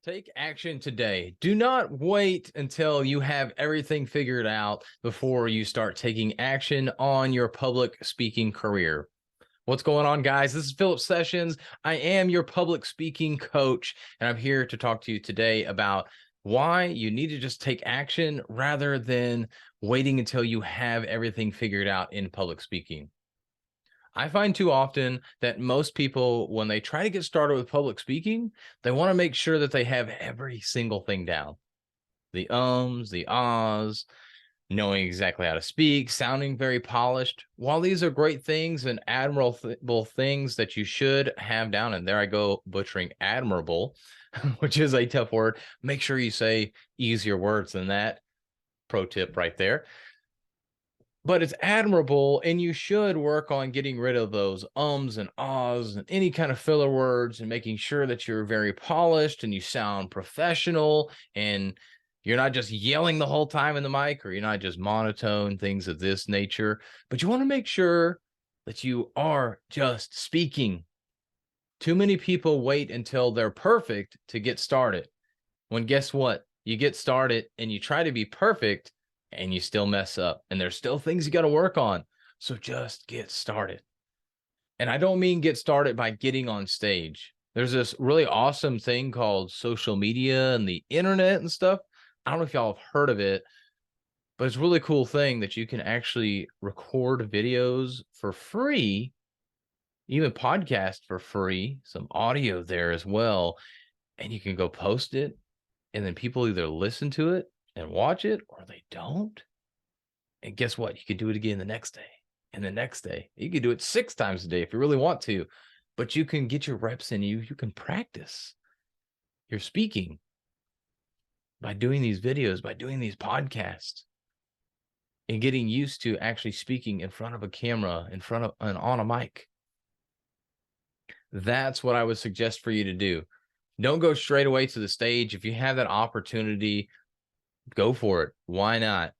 Take action today. Do not wait until you have everything figured out before you start taking action on your public speaking career. What's going on, guys? This is Philip Sessions. I am your public speaking coach, and I'm here to talk to you today about why you need to just take action rather than waiting until you have everything figured out in public speaking. I find too often that most people, when they try to get started with public speaking, they want to make sure that they have every single thing down. The ums, the ahs, knowing exactly how to speak, sounding very polished. While these are great things and admirable things that you should have down, and there I go butchering admirable, which is a tough word. Make sure you say easier words than that. Pro tip right there. But it's admirable, and you should work on getting rid of those ums and ahs and any kind of filler words and making sure that you're very polished and you sound professional and you're not just yelling the whole time in the mic, or you're not just monotone, things of this nature. But you want to make sure that you are just speaking. Too many people wait until they're perfect to get started. When guess what? You get started and you try to be perfect and you still mess up, and there's still things you got to work on. So just get started. And I don't mean get started by getting on stage. There's this really awesome thing called social media and the internet and stuff. I don't know if y'all have heard of it, but it's a really cool thing that you can actually record videos for free, even podcast for free, some audio there as well. And you can go post it, and then people either listen to it and watch it, or they don't. And guess what? You could do it again the next day and the next day. You could do it 6 times a day if you really want to, but you can get your reps in. You can practice your speaking by doing these videos, by doing these podcasts, and getting used to actually speaking in front of a camera, in front of and on a mic. That's what I would suggest for you to do. Don't go straight away to the stage. If you have that opportunity, go for it. Why not?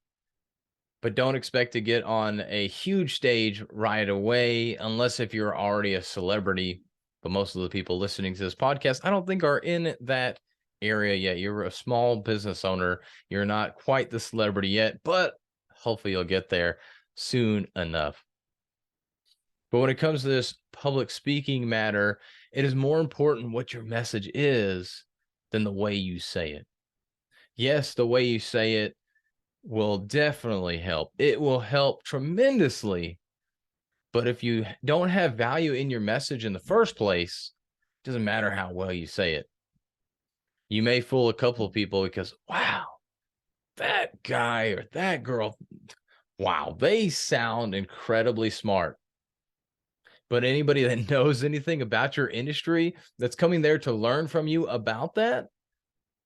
But don't expect to get on a huge stage right away, unless if you're already a celebrity. But most of the people listening to this podcast, I don't think are in that area yet. You're a small business owner. You're not quite the celebrity yet, but hopefully you'll get there soon enough. But when it comes to this public speaking matter, it is more important what your message is than the way you say it. Yes, the way you say it will definitely help. It will help tremendously. But if you don't have value in your message in the first place, it doesn't matter how well you say it. You may fool a couple of people because, wow, that guy or that girl, wow, they sound incredibly smart. But anybody that knows anything about your industry that's coming there to learn from you about that,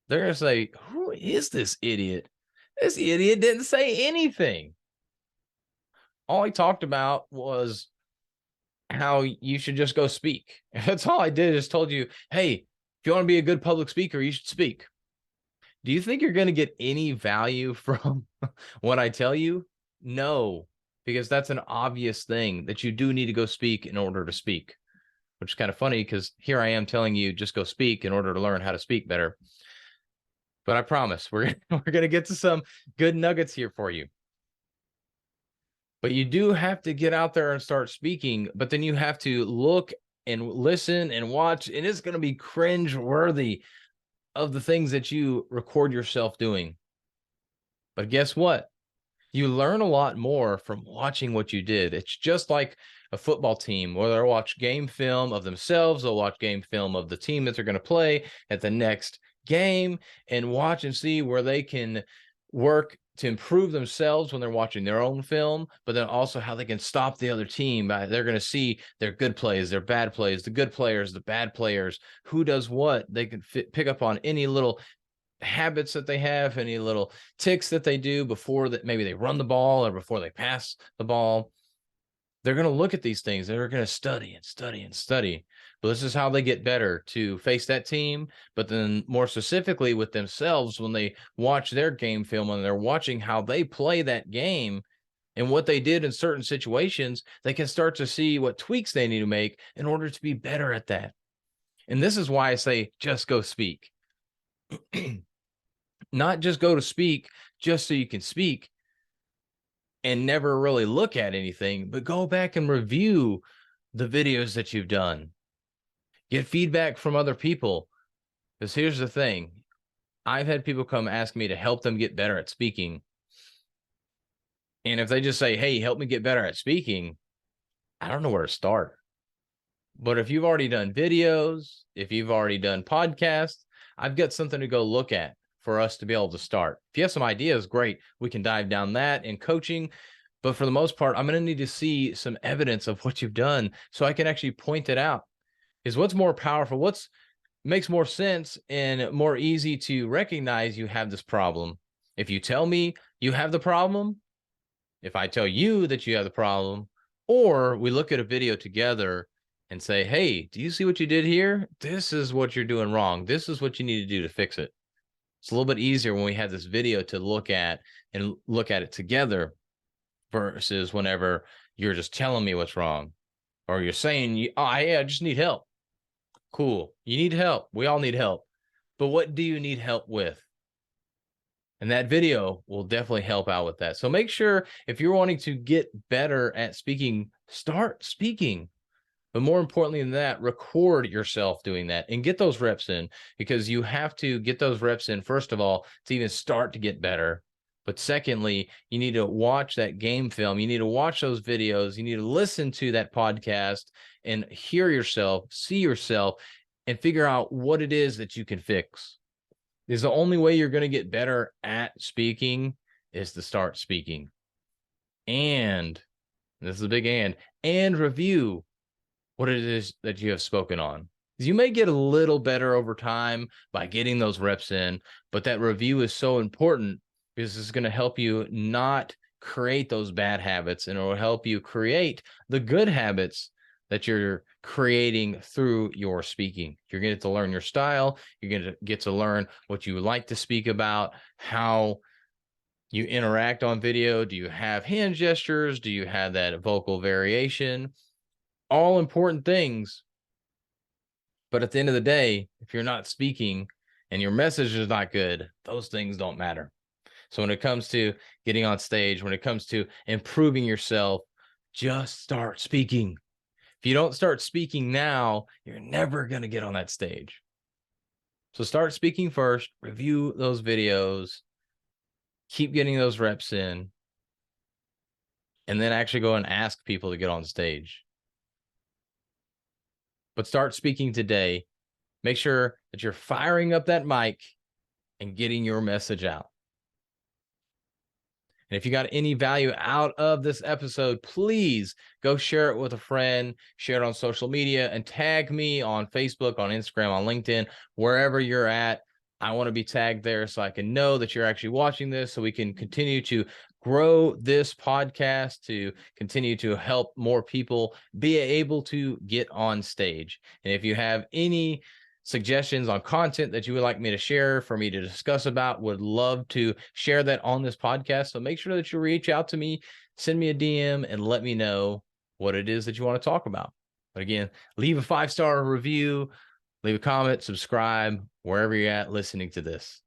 they're going to say, who is this idiot? This idiot didn't say anything. All he talked about was how you should just go speak. That's all I did, is told you, hey, if you want to be a good public speaker, you should speak. Do you think you're going to get any value from what I tell you? No, because that's an obvious thing that you do need to go speak in order to speak, which is kind of funny because here I am telling you just go speak in order to learn how to speak better. But I promise we're going to get to some good nuggets here for you. But you do have to get out there and start speaking, but then you have to look and listen and watch, and it's going to be cringe worthy of the things that you record yourself doing. But guess what? You learn a lot more from watching what you did. It's just like a football team where they'll watch game film of themselves. They'll watch game film of the team that they're going to play at the next game and watch and see where they can work to improve themselves when they're watching their own film, but then also how they can stop the other team. They're going to see their good plays, their bad plays, the good players, the bad players, who does what. They can pick up on any little habits that they have, any little ticks that they do before that, maybe they run the ball or before they pass the ball. They're going to look at these things. They're going to study and study and study. But this is how they get better to face that team. But then more specifically with themselves, when they watch their game film and they're watching how they play that game and what they did in certain situations, they can start to see what tweaks they need to make in order to be better at that. And this is why I say, just go speak. Not just go to speak just so you can speak and never really look at anything, but go back and review the videos that you've done. Get feedback from other people. Because here's the thing. I've had people come ask me to help them get better at speaking. And if they just say, hey, help me get better at speaking, I don't know where to start. But if you've already done videos, if you've already done podcasts, I've got something to go look at for us to be able to start. If you have some ideas, great. We can dive down that in coaching. But for the most part, I'm going to need to see some evidence of what you've done so I can actually point it out. Is what's more powerful, what's makes more sense and more easy to recognize you have this problem. If you tell me you have the problem, if I tell you that you have the problem, or we look at a video together and say, hey, do you see what you did here? This is what you're doing wrong. This is what you need to do to fix it. It's a little bit easier when we have this video to look at and look at it together versus whenever you're just telling me what's wrong or you're saying, oh, yeah, I just need help. Cool. You need help. We all need help. But what do you need help with? And that video will definitely help out with that. So make sure if you're wanting to get better at speaking, start speaking. But more importantly than that, record yourself doing that and get those reps in, because you have to get those reps in, first of all, to even start to get better. But secondly, you need to watch that game film. You need to watch those videos. You need to listen to that podcast and hear yourself, see yourself, and figure out what it is that you can fix. Is the only way you're going to get better at speaking is to start speaking. And this is a big and review what it is that you have spoken on. You may get a little better over time by getting those reps in, but that review is so important because it's going to help you not create those bad habits, and it will help you create the good habits that you're creating through your speaking. You're going to get to learn your style. You're going to get to learn what you like to speak about, how you interact on video. Do you have hand gestures? Do you have that vocal variation? All important things. But at the end of the day, if you're not speaking and your message is not good, those things don't matter. So when it comes to getting on stage, when it comes to improving yourself, just start speaking. If you don't start speaking now, you're never going to get on that stage. So start speaking first, review those videos, keep getting those reps in, and then actually go and ask people to get on stage. But start speaking today. Make sure that you're firing up that mic and getting your message out. And if you got any value out of this episode, please go share it with a friend, share it on social media, and tag me on Facebook, on Instagram, on LinkedIn, wherever you're at. I want to be tagged there so I can know that you're actually watching this, so we can continue to grow this podcast, to continue to help more people be able to get on stage. And if you have any suggestions on content that you would like me to share, for me to discuss about, would love to share that on this podcast. So make sure that you reach out to me, send me a DM, and let me know what it is that you want to talk about. But again, leave a 5-star review, leave a comment, subscribe, wherever you're at listening to this.